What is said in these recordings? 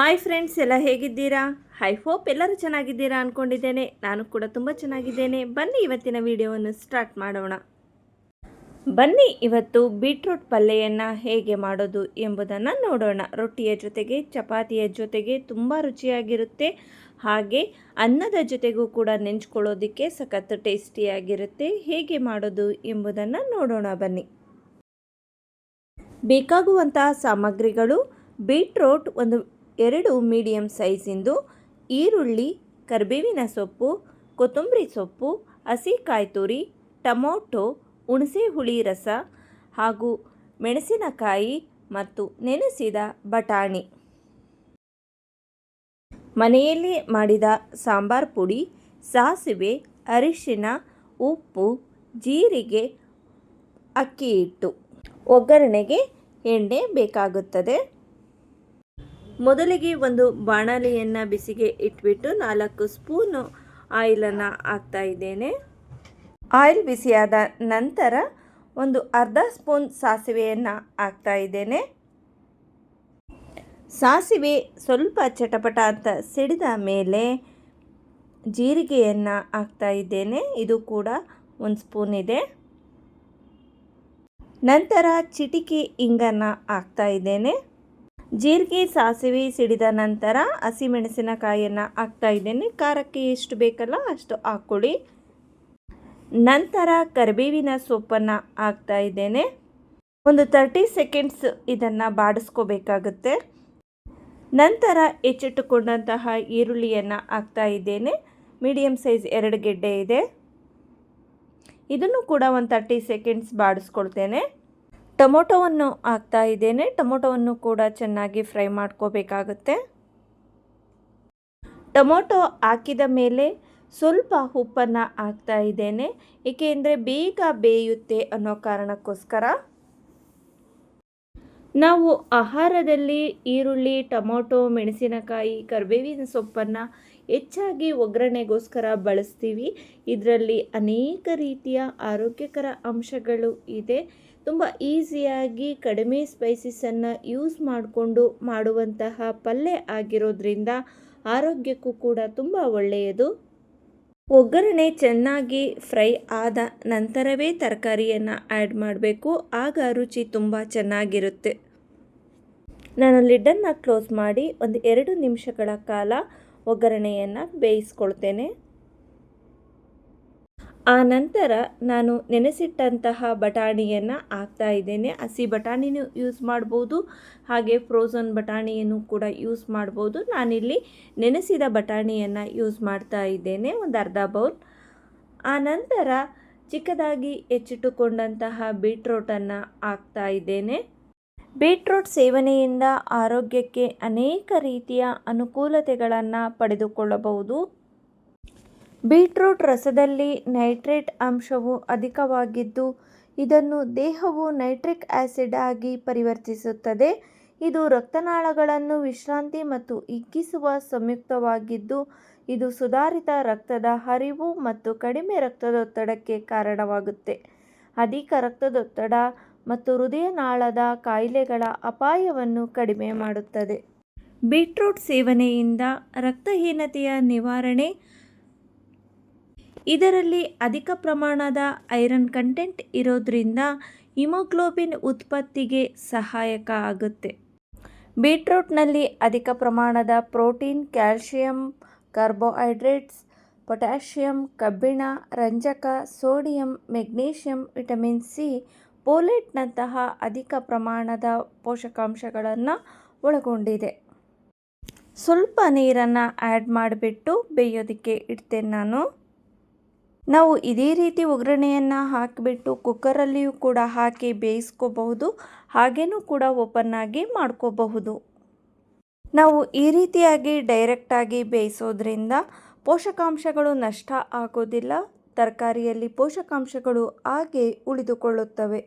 Hi friends, ಎಲ್ಲ ಹೇಗಿದ್ದೀರಾ? I hope ಎಲ್ಲರೂ ಚೆನ್ನಾಗಿದ್ದೀರಾ ಅಂದ್ಕೊಂಡಿದ್ದೇನೆ. ನಾನು ಕೂಡ ತುಂಬ ಚೆನ್ನಾಗಿದ್ದೇನೆ. ಬನ್ನಿ ಇವತ್ತಿನ ವಿಡಿಯೋವನ್ನು ಸ್ಟಾರ್ಟ್ ಮಾಡೋಣ. ಬನ್ನಿ ಇವತ್ತು ಬೀಟ್ರೂಟ್ ಪಲ್ಯವನ್ನು ಹೇಗೆ ಮಾಡೋದು ಎಂಬುದನ್ನು ನೋಡೋಣ. ರೊಟ್ಟಿಯ ಜೊತೆಗೆ, ಚಪಾತಿಯ ಜೊತೆಗೆ ತುಂಬ ರುಚಿಯಾಗಿರುತ್ತೆ. ಹಾಗೆ ಅನ್ನದ ಜೊತೆಗೂ ಕೂಡ ನೆಂಚ್ಕೊಳ್ಳೋದಕ್ಕೆ ಸಖತ್ ಟೇಸ್ಟಿಯಾಗಿರುತ್ತೆ. ಹೇಗೆ ಮಾಡೋದು ಎಂಬುದನ್ನು ನೋಡೋಣ ಬನ್ನಿ. ಬೇಕಾಗುವಂತಹ ಸಾಮಗ್ರಿಗಳು: ಬೀಟ್ರೂಟ್ ಒಂದು 2 ಮೀಡಿಯಮ್ ಸೈಜಿಂದು, ಈರುಳ್ಳಿ, ಕರಿಬೇವಿನ ಸೊಪ್ಪು, ಕೊತ್ತಂಬರಿ ಸೊಪ್ಪು, ಹಸಿ ಕಾಯಿ ತುರಿ, ಟೊಮೊಟೊ, ಹುಣಸೆ ಹುಳಿ ರಸ ಹಾಗೂ ಮೆಣಸಿನಕಾಯಿ ಮತ್ತು ನೆನೆಸಿದ ಬಟಾಣಿ. ಮನೆಯಲ್ಲಿ ಮಾಡಿದ ಸಾಂಬಾರ್ ಪುಡಿ, ಸಾಸಿವೆ, ಅರಿಶಿನ, ಉಪ್ಪು, ಜೀರಿಗೆ, ಅಕ್ಕಿ ಹಿಟ್ಟು. ಒಗ್ಗರಣೆಗೆ ಎಣ್ಣೆ ಬೇಕಾಗುತ್ತದೆ. ಮೊದಲಿಗೆ ಒಂದು ಬಾಣಲೆಯನ್ನು ಬಿಸಿಗೆ ಇಟ್ಬಿಟ್ಟು 4 ಸ್ಪೂನು ಆಯಿಲನ್ನು ಹಾಕ್ತಾ ಇದ್ದೇನೆ. ಆಯಿಲ್ ಬಿಸಿಯಾದ ನಂತರ ಒಂದು ಅರ್ಧ ಸ್ಪೂನ್ ಸಾಸಿವೆಯನ್ನು ಹಾಕ್ತಾ ಇದ್ದೇನೆ. ಸಾಸಿವೆ ಸ್ವಲ್ಪ ಚಟಪಟ ಅಂತ ಸಿಡಿದ ಮೇಲೆ ಜೀರಿಗೆಯನ್ನು ಹಾಕ್ತಾ ಇದ್ದೇನೆ. ಇದು ಕೂಡ 1 ಸ್ಪೂನ್ ಇದೆ. ನಂತರ ಚಿಟಿಕೆ ಇಂಗನ್ನು ಹಾಕ್ತಾ ಇದ್ದೇನೆ. ಜೀರಿಗೆ, ಸಾಸಿವೆ ಸಿಡಿದ ನಂತರ ಹಸಿಮೆಣಸಿನಕಾಯಿಯನ್ನು ಹಾಕ್ತಾ ಇದ್ದೇನೆ. ಖಾರಕ್ಕೆ ಎಷ್ಟು ಬೇಕಲ್ಲ ಅಷ್ಟು ಹಾಕ್ಕೊಳ್ಳಿ. ನಂತರ ಕರಿಬೇವಿನ ಸೊಪ್ಪನ್ನು ಹಾಕ್ತಾ ಇದ್ದೇನೆ. ಒಂದು 30 ಸೆಕೆಂಡ್ಸ್ ಇದನ್ನು ಬಾಡಿಸ್ಕೋಬೇಕಾಗುತ್ತೆ. ನಂತರ ಹೆಚ್ಚಿಟ್ಟುಕೊಂಡಂತಹ ಈರುಳ್ಳಿಯನ್ನು ಹಾಕ್ತಾ ಇದ್ದೇನೆ. ಮೀಡಿಯಮ್ ಸೈಜ್ 2 ಗೆಡ್ಡೆ ಇದೆ. ಇದನ್ನು ಕೂಡ ಒಂದು 30 ಸೆಕೆಂಡ್ಸ್ ಬಾಡಿಸ್ಕೊಳ್ತೇನೆ. ಟೊಮೊಟೊವನ್ನು ಹಾಕ್ತಾ ಇದ್ದೇನೆ. ಟೊಮೊಟೊವನ್ನು ಕೂಡ ಚೆನ್ನಾಗಿ ಫ್ರೈ ಮಾಡ್ಕೋಬೇಕಾಗುತ್ತೆ. ಟೊಮೊಟೊ ಹಾಕಿದ ಮೇಲೆ ಸ್ವಲ್ಪ ಉಪ್ಪನ್ನು ಹಾಕ್ತಾ ಇದ್ದೇನೆ, ಏಕೆಂದರೆ ಬೇಗ ಬೇಯುತ್ತೆ ಅನ್ನೋ ಕಾರಣಕ್ಕೋಸ್ಕರ. ನಾವು ಆಹಾರದಲ್ಲಿ ಈರುಳ್ಳಿ, ಟೊಮೊಟೊ, ಮೆಣಸಿನಕಾಯಿ, ಕರಿಬೇವಿನ ಸೊಪ್ಪನ್ನು ಹೆಚ್ಚಾಗಿ ಒಗ್ಗರಣೆಗೋಸ್ಕರ ಬಳಸ್ತೀವಿ. ಇದರಲ್ಲಿ ಅನೇಕ ರೀತಿಯ ಆರೋಗ್ಯಕರ ಅಂಶಗಳು ಇದೆ. ತುಂಬ ಈಸಿಯಾಗಿ ಕಡಿಮೆ ಸ್ಪೈಸಸನ್ನು ಯೂಸ್ ಮಾಡಿಕೊಂಡು ಮಾಡುವಂತಹ ಪಲ್ಯ ಆಗಿರೋದ್ರಿಂದ ಆರೋಗ್ಯಕ್ಕೂ ಕೂಡ ತುಂಬ ಒಳ್ಳೆಯದು. ಒಗ್ಗರಣೆ ಚೆನ್ನಾಗಿ ಫ್ರೈ ಆದ ನಂತರವೇ ತರಕಾರಿಯನ್ನು ಆ್ಯಡ್ ಮಾಡಬೇಕು. ಆಗ ರುಚಿ ತುಂಬ ಚೆನ್ನಾಗಿರುತ್ತೆ. ನಾನು ಲಿಡ್ಡನ್ನು ಕ್ಲೋಸ್ ಮಾಡಿ ಒಂದು 2 ನಿಮಿಷಗಳ ಕಾಲ ಒಗ್ಗರಣೆಯನ್ನು ಬೇಯಿಸ್ಕೊಳ್ತೇನೆ. ಆ ನಂತರ ನಾನು ನೆನೆಸಿಟ್ಟಂತಹ ಬಟಾಣಿಯನ್ನು ಹಾಕ್ತಾ ಇದ್ದೇನೆ. ಹಸಿ ಬಟಾಣಿನೂ ಯೂಸ್ ಮಾಡ್ಬೋದು, ಹಾಗೆ ಫ್ರೋಝನ್ ಬಟಾಣಿಯನ್ನು ಕೂಡ ಯೂಸ್ ಮಾಡ್ಬೋದು. ನಾನಿಲ್ಲಿ ನೆನೆಸಿದ ಬಟಾಣಿಯನ್ನು ಯೂಸ್ ಮಾಡ್ತಾ ಇದ್ದೇನೆ, ಒಂದು ಅರ್ಧ ಬೌಲ್. ಆ ನಂತರ ಚಿಕ್ಕದಾಗಿ ಹೆಚ್ಚಿಟ್ಟುಕೊಂಡಂತಹ ಬೀಟ್ರೂಟನ್ನು ಹಾಕ್ತಾ ಇದ್ದೇನೆ. ಬೀಟ್ರೂಟ್ ಸೇವನೆಯಿಂದ ಆರೋಗ್ಯಕ್ಕೆ ಅನೇಕ ರೀತಿಯ ಅನುಕೂಲತೆಗಳನ್ನು ಪಡೆದುಕೊಳ್ಳಬಹುದು. ಬೀಟ್ರೂಟ್ ರಸದಲ್ಲಿ ನೈಟ್ರೇಟ್ ಅಂಶವು ಅಧಿಕವಾಗಿದ್ದು, ಇದನ್ನು ದೇಹವು ನೈಟ್ರಿಕ್ ಆಸಿಡ್ ಆಗಿ ಪರಿವರ್ತಿಸುತ್ತದೆ. ಇದು ರಕ್ತನಾಳಗಳನ್ನು ವಿಶ್ರಾಂತಿ ಮತ್ತು ಹಿಗ್ಗಿಸುವ ಸಂಯುಕ್ತವಾಗಿದ್ದು, ಇದು ಸುಧಾರಿತ ರಕ್ತದ ಹರಿವು ಮತ್ತು ಕಡಿಮೆ ರಕ್ತದೊತ್ತಡಕ್ಕೆ ಕಾರಣವಾಗುತ್ತೆ. ಅಧಿಕ ರಕ್ತದೊತ್ತಡ ಮತ್ತು ಹೃದಯನಾಳದ ಕಾಯಿಲೆಗಳ ಅಪಾಯವನ್ನು ಕಡಿಮೆ ಮಾಡುತ್ತದೆ. ಬೀಟ್ರೂಟ್ ಸೇವನೆಯಿಂದ ರಕ್ತಹೀನತೆಯ ನಿವಾರಣೆ. ಇದರಲ್ಲಿ ಅಧಿಕ ಪ್ರಮಾಣದ ಐರನ್ ಕಂಟೆಂಟ್ ಇರೋದ್ರಿಂದ ಹಿಮೋಗ್ಲೋಬಿನ್ ಉತ್ಪತ್ತಿಗೆ ಸಹಾಯಕ ಆಗುತ್ತೆ. ಬೀಟ್ರೂಟ್ನಲ್ಲಿ ಅಧಿಕ ಪ್ರಮಾಣದ ಪ್ರೋಟೀನ್, ಕ್ಯಾಲ್ಶಿಯಂ, ಕಾರ್ಬೋಹೈಡ್ರೇಟ್ಸ್, ಪೊಟ್ಯಾಷಿಯಂ, ಕಬ್ಬಿಣ, ರಂಜಕ, ಸೋಡಿಯಂ, ಮೆಗ್ನೀಷಿಯಂ, ವಿಟಮಿನ್ ಸಿ, ಫೋಲೇಟ್ನಂತಹ ಅಧಿಕ ಪ್ರಮಾಣದ ಪೋಷಕಾಂಶಗಳನ್ನು ಒಳಗೊಂಡಿದೆ. ಸ್ವಲ್ಪ ನೀರನ್ನು ಆ್ಯಡ್ ಮಾಡಿಬಿಟ್ಟು ಬೇಯೋದಕ್ಕೆ ಇಡ್ತೇನೆ. ನಾವು ಇದೇ ರೀತಿ ಒಗ್ಗರಣೆಯನ್ನು ಹಾಕಿಬಿಟ್ಟು ಕುಕ್ಕರಲ್ಲಿಯೂ ಕೂಡ ಹಾಕಿ ಬೇಯಿಸ್ಕೋಬಹುದು, ಹಾಗೇನೂ ಕೂಡ ಓಪನ್ನಾಗಿ ಮಾಡ್ಕೋಬಹುದು. ನಾವು ಈ ರೀತಿಯಾಗಿ ಡೈರೆಕ್ಟಾಗಿ ಬೇಯಿಸೋದ್ರಿಂದ ಪೋಷಕಾಂಶಗಳು ನಷ್ಟ ಆಗೋದಿಲ್ಲ. ತರಕಾರಿಯಲ್ಲಿ ಪೋಷಕಾಂಶಗಳು ಹಾಗೆ ಉಳಿದುಕೊಳ್ಳುತ್ತವೆ.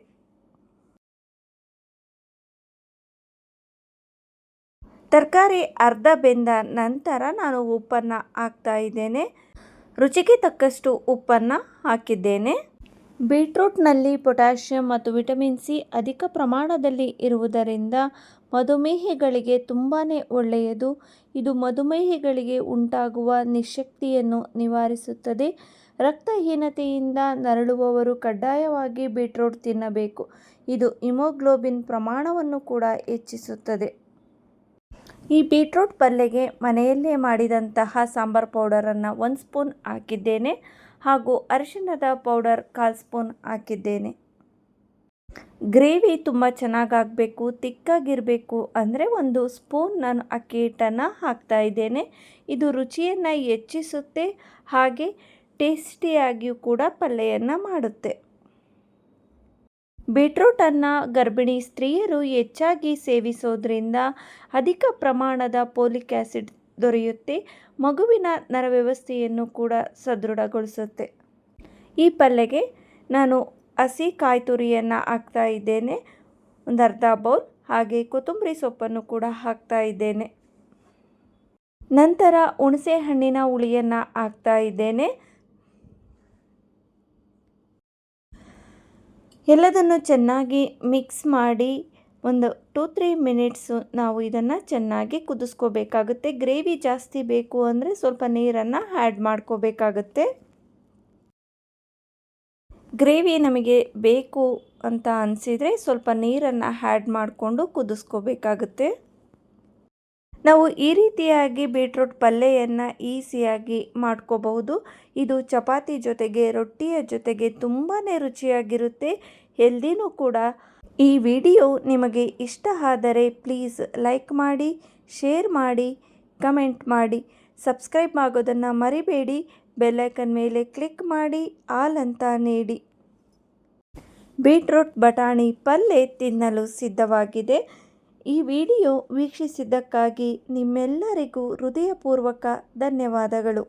ತರಕಾರಿ ಅರ್ಧ ಬೆಂದ ನಂತರ ನಾನು ಉಪ್ಪನ್ನು ಹಾಕ್ತಾ ಇದ್ದೇನೆ. ರುಚಿಗೆ ತಕ್ಕಷ್ಟು ಉಪ್ಪನ್ನು ಹಾಕಿದ್ದೇನೆ. ಬೀಟ್ರೂಟ್ನಲ್ಲಿ ಪೊಟ್ಯಾಷಿಯಂ ಮತ್ತು ವಿಟಮಿನ್ ಸಿ ಅಧಿಕ ಪ್ರಮಾಣದಲ್ಲಿ ಇರುವುದರಿಂದ ಮಧುಮೇಹಿಗಳಿಗೆ ತುಂಬಾ ಒಳ್ಳೆಯದು. ಇದು ಮಧುಮೇಹಿಗಳಿಗೆ ಉಂಟಾಗುವ ನಿಶಕ್ತಿಯನ್ನು ನಿವಾರಿಸುತ್ತದೆ. ರಕ್ತಹೀನತೆಯಿಂದ ನರಳುವವರು ಕಡ್ಡಾಯವಾಗಿ ಬೀಟ್ರೂಟ್ ತಿನ್ನಬೇಕು. ಇದು ಹಿಮೋಗ್ಲೋಬಿನ್ ಪ್ರಮಾಣವನ್ನು ಕೂಡ ಹೆಚ್ಚಿಸುತ್ತದೆ. ಈ ಬೀಟ್ರೂಟ್ ಪಲ್ಯಗೆ ಮನೆಯಲ್ಲೇ ಮಾಡಿದಂತಹ ಸಾಂಬಾರ್ ಪೌಡರನ್ನು 1 ಸ್ಪೂನ್ ಹಾಕಿದ್ದೇನೆ ಹಾಗೂ ಅರಿಶಿಣದ ಪೌಡರ್ 1/4 ಸ್ಪೂನ್ ಹಾಕಿದ್ದೇನೆ. ಗ್ರೇವಿ ತುಂಬ ಚೆನ್ನಾಗಾಗಬೇಕು, ತಿಕ್ಕಾಗಿರಬೇಕು ಅಂದರೆ 1 ಸ್ಪೂನ್ ನಾನು ಅಕ್ಕಿ ಹಿಟ್ಟನ್ನು ಹಾಕ್ತಾ ಇದ್ದೇನೆ. ಇದು ರುಚಿಯನ್ನು ಹೆಚ್ಚಿಸುತ್ತೆ ಹಾಗೆ ಟೇಸ್ಟಿಯಾಗಿಯೂ ಕೂಡ ಪಲ್ಯವನ್ನು ಮಾಡುತ್ತೆ. ಬೀಟ್ರೂಟನ್ನು ಗರ್ಭಿಣಿ ಸ್ತ್ರೀಯರು ಹೆಚ್ಚಾಗಿ ಸೇವಿಸೋದ್ರಿಂದ ಅಧಿಕ ಪ್ರಮಾಣದ ಫೋಲಿಕ್ ಆ್ಯಸಿಡ್ ದೊರೆಯುತ್ತೆ. ಮಗುವಿನ ನರವ್ಯವಸ್ಥೆಯನ್ನು ಕೂಡ ಸದೃಢಗೊಳಿಸುತ್ತೆ. ಈ ಪಲ್ಯಗೆ ನಾನು ಹಸಿ ಕಾಯಿ ತುರಿಯನ್ನು ಹಾಕ್ತಾ ಇದ್ದೇನೆ, 1/2 ಬೌಲ್. ಹಾಗೆ ಕೊತ್ತಂಬರಿ ಸೊಪ್ಪನ್ನು ಕೂಡ ಹಾಕ್ತಾ ಇದ್ದೇನೆ. ನಂತರ ಹುಣಸೆ ಹಣ್ಣಿನ ಹುಳಿಯನ್ನು ಹಾಕ್ತಾ ಇದ್ದೇನೆ. ಎಲ್ಲದನ್ನು ಚೆನ್ನಾಗಿ ಮಿಕ್ಸ್ ಮಾಡಿ ಒಂದು 2-3 ಮಿನಿಟ್ಸು ನಾವು ಇದನ್ನು ಚೆನ್ನಾಗಿ ಕುದಿಸ್ಕೋಬೇಕಾಗುತ್ತೆ. ಗ್ರೇವಿ ಜಾಸ್ತಿ ಬೇಕು ಅಂದರೆ ಸ್ವಲ್ಪ ನೀರನ್ನು ಆ್ಯಡ್ ಮಾಡ್ಕೋಬೇಕಾಗುತ್ತೆ. ಗ್ರೇವಿ ನಮಗೆ ಬೇಕು ಅಂತ ಅನಿಸಿದರೆ ಸ್ವಲ್ಪ ನೀರನ್ನು ಆ್ಯಡ್ ಮಾಡಿಕೊಂಡು ಕುದಿಸ್ಕೋಬೇಕಾಗುತ್ತೆ. ನಾವು ಈ ರೀತಿಯಾಗಿ ಬೀಟ್ರೂಟ್ ಪಲ್ಯವನ್ನು ಈಸಿಯಾಗಿ ಮಾಡ್ಕೋಬಹುದು. ಇದು ಚಪಾತಿ ಜೊತೆಗೆ, ರೊಟ್ಟಿಯ ಜೊತೆಗೆ ತುಂಬಾ ರುಚಿಯಾಗಿರುತ್ತೆ, ಹೆಲ್ದಿನೂ ಕೂಡ. ಈ ವಿಡಿಯೋ ನಿಮಗೆ ಇಷ್ಟ ಆದರೆ ಪ್ಲೀಸ್ ಲೈಕ್ ಮಾಡಿ, ಶೇರ್ ಮಾಡಿ, ಕಮೆಂಟ್ ಮಾಡಿ. ಸಬ್ಸ್ಕ್ರೈಬ್ ಆಗೋದನ್ನು ಮರಿಬೇಡಿ. ಬೆಲ್ಲೈಕನ್ ಮೇಲೆ ಕ್ಲಿಕ್ ಮಾಡಿ ಆಲ್ ಅಂತ ನೀಡಿ. ಬೀಟ್ರೂಟ್ ಬಟಾಣಿ ಪಲ್ಯ ತಿನ್ನಲು ಸಿದ್ಧವಾಗಿದೆ. ಈ ವಿಡಿಯೋ ವೀಕ್ಷಿಸಿದ್ದಕ್ಕಾಗಿ ನಿಮ್ಮೆಲ್ಲರಿಗೂ ಹೃದಯಪೂರ್ವಕ ಧನ್ಯವಾದಗಳು.